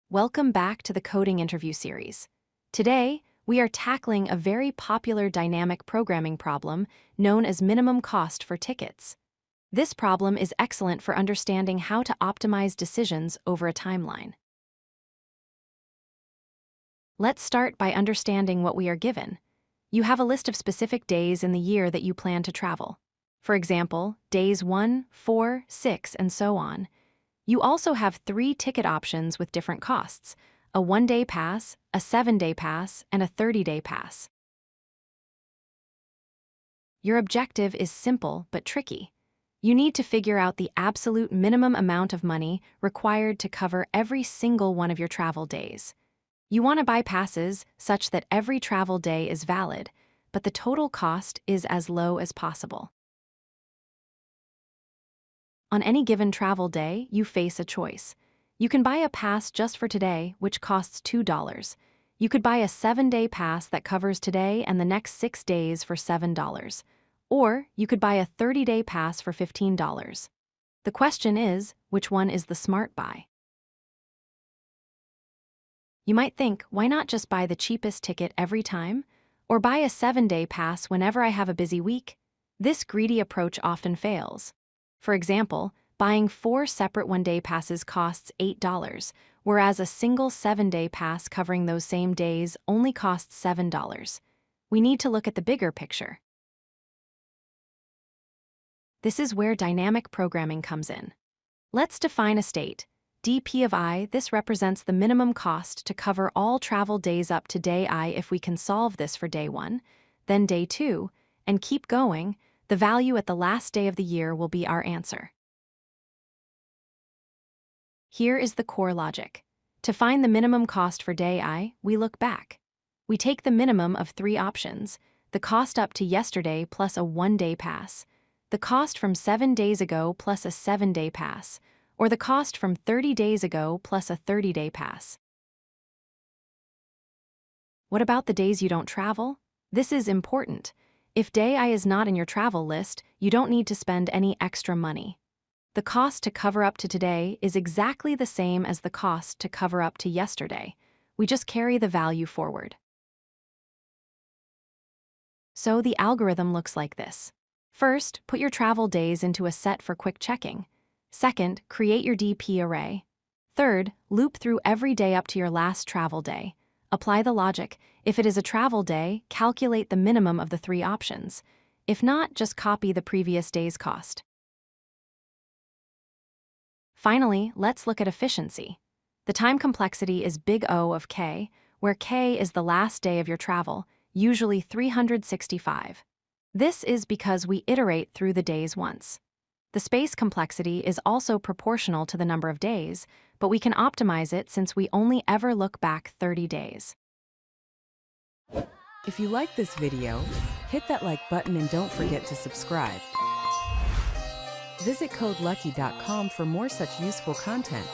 Welcome back to the Coding Interview series. Today, we are tackling a very popular dynamic programming problem known as minimum cost for tickets. This problem is excellent for understanding how to optimize decisions over a timeline. Let's start by understanding what we are given. You have a list of specific days in the year that you plan to travel. For example, days 1, 4, 6, and so on. You also have 3 ticket options with different costs: a 1-day pass, a 7-day pass, and a 30-day pass. Your objective is simple but tricky. You need to figure out the absolute minimum amount of money required to cover every single one of your travel days. You want to buy passes such that every travel day is valid, but the total cost is as low as possible. On any given travel day, you face a choice. You can buy a pass just for today, which costs $2. You could buy a 7-day pass that covers today and the next 6 days for $7. Or you could buy a 30-day pass for $15. The question is, which one is the smart buy? You might think, why not just buy the cheapest ticket every time? Or buy a 7-day pass whenever I have a busy week? This greedy approach often fails. For example, buying 4 separate 1-day passes costs $8, whereas a single 7-day pass covering those same days only costs $7. We need to look at the bigger picture. This is where dynamic programming comes in. Let's define a state. dP of I, this represents the minimum cost to cover all travel days up to day I. If we can solve this for day 1, then day 2, and keep going, the value at the last day of the year will be our answer. Here is the core logic. To find the minimum cost for day I, we look back. We take the minimum of 3 options: the cost up to yesterday plus a 1-day pass, the cost from 7 days ago plus a 7-day pass, or the cost from 30 days ago plus a 30-day pass. What about the days you don't travel? This is important. If day I is not in your travel list, you don't need to spend any extra money. The cost to cover up to today is exactly the same as the cost to cover up to yesterday. We just carry the value forward. So the algorithm looks like this. First, put your travel days into a set for quick checking. Second, create your DP array. Third, loop through every day up to your last travel day. Apply the logic. If it is a travel day, calculate the minimum of the 3 options. If not, just copy the previous day's cost. Finally, let's look at efficiency. The time complexity is big O of k, where k is the last day of your travel, usually 365. This is because we iterate through the days once. The space complexity is also proportional to the number of days, but we can optimize it since we only ever look back 30 days. If you like this video, hit that like button and don't forget to subscribe. Visit codelucky.com for more such useful content.